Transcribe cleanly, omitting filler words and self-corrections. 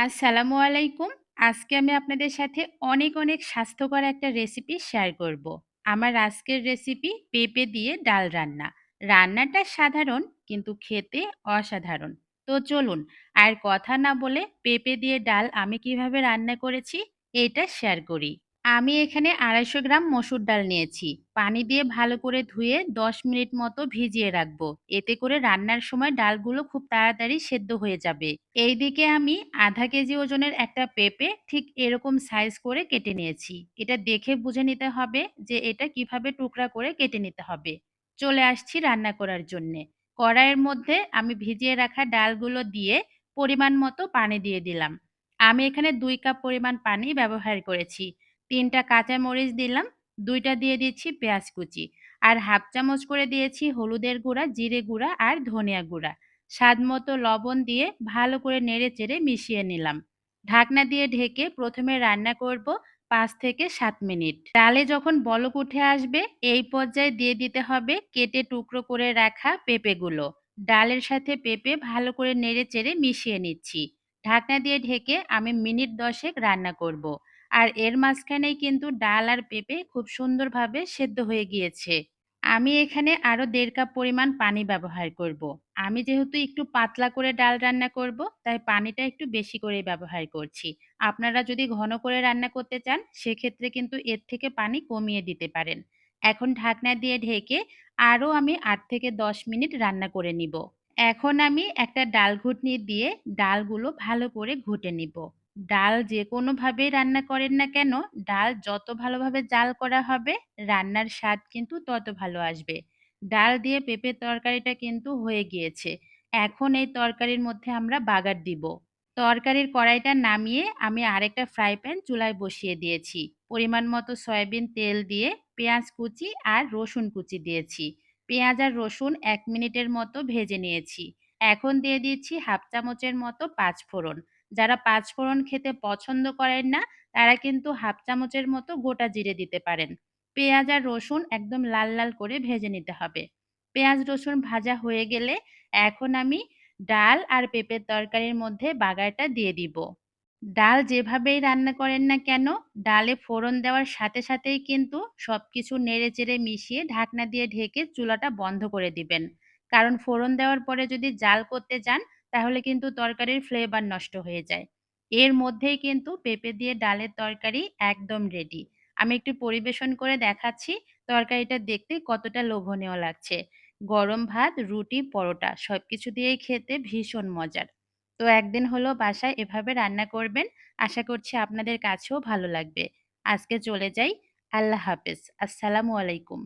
আসসালামু আলাইকুম। আজকে আমি আপনাদের সাথে অনেক স্বাস্থ্যকর একটা রেসিপি শেয়ার করব। আমার আজকের রেসিপি পেঁপে দিয়ে ডাল রান্না। রান্নাটা সাধারণ কিন্তু খেতে অসাধারণ। তো চলুন আর কথা না বলে পেঁপে দিয়ে ডাল আমি কিভাবে রান্না করেছি এটা শেয়ার করি। আমি এখানে ২৫০ গ্রাম মসুর ডাল নিয়েছি। পানি দিয়ে ভালো করে ধুয়ে ১০ মিনিট মতো ভিজিয়ে রাখবো। এতে করে রান্নার সময় ডালগুলো খুব তাড়াতাড়ি সেদ্ধ হয়ে যাবে। এইদিকে আমি আধা কেজি ওজনের একটা পেঁপে ঠিক এরকম সাইজ করে কেটে নিয়েছি। এটা দেখে বুঝে নিতে হবে যে এটা কিভাবে টুকরা করে কেটে নিতে হবে। চলে আসছি রান্না করার জন্যে। কড়াইয়ের মধ্যে আমি ভিজিয়ে রাখা ডালগুলো দিয়ে পরিমাণ মতো পানি দিয়ে দিলাম। আমি এখানে ২ কাপ পরিমাণ পানি ব্যবহার করেছি। ৩ টা কাঁচামরিচ দিলাম, ২ টা দিয়ে দিচ্ছি পেঁয়াজ কুচি, আর হাফ চামচ করে দিয়েছি হলুদের গুঁড়া, জিরে গুঁড়া আর ধনিয়া গুঁড়া। স্বাদমতো লবণ দিয়ে ভালো করে নেড়েচেড়ে মিশিয়ে নিলাম। ঢাকনা দিয়ে ঢেকে প্রথমে রান্না করব ৫ থেকে ৭ মিনিট। ডালে যখন বলক উঠে আসবে এই পর্যায়ে দিয়ে দিতে হবে কেটে টুকরো করে রাখা পেঁপেগুলো। ডালের সাথে পেঁপে ভালো করে নেড়েচেড়ে মিশিয়ে নিচ্ছি। ঢাকনা দিয়ে ঢেকে আমি মিনিট ১০ রান্না করব। আর এর মাঝখানেই কিন্তু ডাল আর পেঁপে খুব সুন্দরভাবে সেদ্ধ হয়ে গিয়েছে। আমি এখানে আরো ১.৫ কাপ পরিমাণ পানি ব্যবহার করব। আমি যেহেতু একটু পাতলা করে ডাল রান্না করব, তাই পানিটা একটু বেশি করেই ব্যবহার করছি। আপনারা যদি ঘন করে রান্না করতে চান, সেক্ষেত্রে কিন্তু এর থেকে পানি কমিয়ে দিতে পারেন। এখন ঢাকনা দিয়ে ঢেকে আরো আমি ৮ থেকে ১০ মিনিট রান্না করে নিব। এখন আমি একটা ডাল ঘুটনি দিয়ে ডালগুলো ভালো করে ঘুটে নিব। ডাল যেকোনোভাবেই রান্না করেন না কেন, ডাল যত ভালোভাবে জাল করা হবে, রান্নার স্বাদ কিন্তু তত ভালো আসবে। ডাল দিয়ে পেঁপের তরকারিটা কিন্তু হয়ে গিয়েছে। এখন এই তরকারির মধ্যে আমরা বাগার দিব। তরকারির কড়াইটা নামিয়ে আমি আরেকটা ফ্রাই প্যান চুলায় বসিয়ে দিয়েছি। পরিমাণ মতো সয়াবিন তেল দিয়ে পেঁয়াজ কুচি আর রসুন কুচি দিয়েছি। পেঁয়াজ আর রসুন ১ মিনিটের মতো ভেজে নিয়েছি। এখন দিয়ে দিচ্ছি হাফ চামচের মতো পাঁচফোড়ন। যারা পাঁচফোড়ন খেতে পছন্দ করেন না, তারা কিন্তু হাফ চামচের মতো গোটা জিরে দিতে পারেন। পেঁয়াজ আর রসুন একদম লাল করে ভেজে নিতে হবে। পেঁয়াজ রসুন ভাজা হয়ে গেলে এখন আমি ডাল আর পেঁপের তরকারির মধ্যে বাগারটা দিয়ে দিব। ডাল যেভাবেই রান্না করেন না কেন, ডালে ফোড়ন দেওয়ার সাথেই কিন্তু সবকিছু নেড়েচেড়ে মিশিয়ে ঢাকনা দিয়ে ঢেকে চুলাটা বন্ধ করে দিবেন। কারণ ফোড়ন দেওয়ার পরে যদি জাল করতে যান, তাহলে কিন্তু তরকারির ফ্লেভার নষ্ট হয়ে যায়। এর মধ্যেই কিন্তু পেঁপে দিয়ে ডালের তরকারি একদম রেডি। আমি একটু পরিবেশন করে দেখাচ্ছি তরকারিটা দেখতে কতটা লোভনীয় লাগছে। গরম ভাত, রুটি, পরোটা সবকিছু দিয়েই খেতে ভীষণ মজার। তো একদিন হলো বাসায় এভাবে রান্না করবেন। আশা করছি আপনাদের কাছেও ভালো লাগবে। আজকে চলে যাই। আল্লাহ হাফেজ। আসসালামু আলাইকুম।